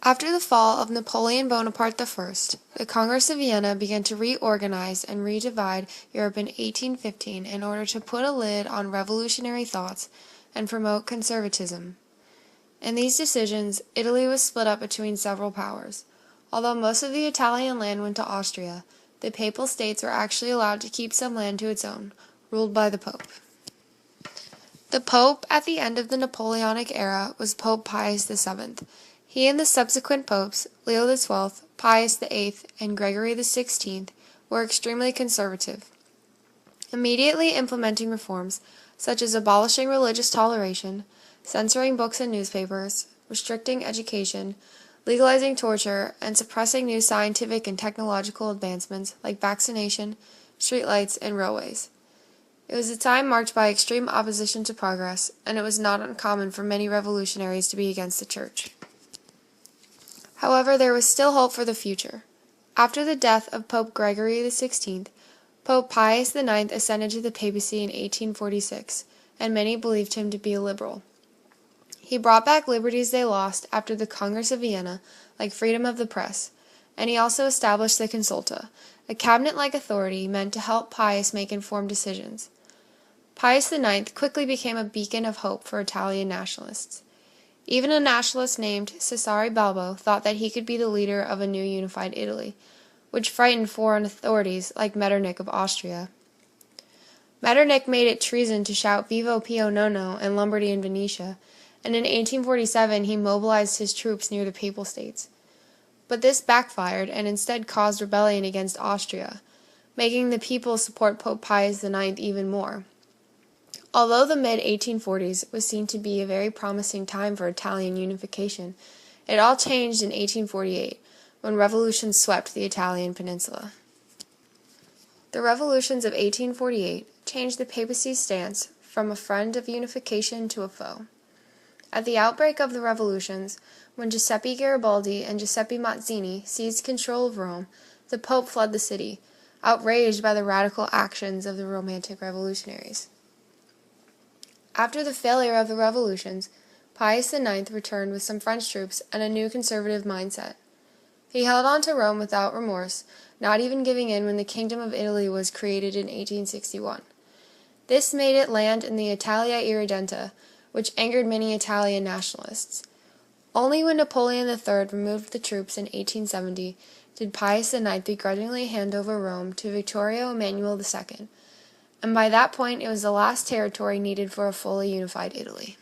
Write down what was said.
After the fall of Napoleon Bonaparte I, the Congress of Vienna began to reorganize and redivide Europe in 1815 in order to put a lid on revolutionary thoughts and promote conservatism. In these decisions, Italy was split up between several powers. Although most of the Italian land went to Austria, the Papal States were actually allowed to keep some land to its own, ruled by the Pope. The Pope at the end of the Napoleonic era was Pope Pius VII. He and the subsequent popes, Leo XII, Pius VIII, and Gregory XVI, were extremely conservative, immediately implementing reforms such as abolishing religious toleration, censoring books and newspapers, restricting education, legalizing torture, and suppressing new scientific and technological advancements like vaccination, streetlights, and railways. It was a time marked by extreme opposition to progress, and it was not uncommon for many revolutionaries to be against the Church. However, there was still hope for the future. After the death of Pope Gregory XVI, Pope Pius IX ascended to the papacy in 1846, and many believed him to be a liberal. He brought back liberties they lost after the Congress of Vienna, like freedom of the press, and he also established the Consulta, a cabinet-like authority meant to help Pius make informed decisions. Pius IX quickly became a beacon of hope for Italian nationalists. Even a nationalist named Cesare Balbo thought that he could be the leader of a new unified Italy, which frightened foreign authorities like Metternich of Austria. Metternich made it treason to shout "Vivo Pio Nono" in Lombardy and Venetia, and in 1847 he mobilized his troops near the Papal States. But this backfired and instead caused rebellion against Austria, making the people support Pope Pius IX even more. Although the mid-1840s was seen to be a very promising time for Italian unification, it all changed in 1848, when revolution swept the Italian peninsula. The revolutions of 1848 changed the papacy's stance from a friend of unification to a foe. At the outbreak of the revolutions, when Giuseppe Garibaldi and Giuseppe Mazzini seized control of Rome, the Pope fled the city, outraged by the radical actions of the Romantic revolutionaries. After the failure of the revolutions, Pius IX returned with some French troops and a new conservative mindset. He held on to Rome without remorse, not even giving in when the Kingdom of Italy was created in 1861. This made it land in the Italia Irredenta, which angered many Italian nationalists. Only when Napoleon III removed the troops in 1870 did Pius IX begrudgingly hand over Rome to Vittorio Emanuele II, and by that point it was the last territory needed for a fully unified Italy.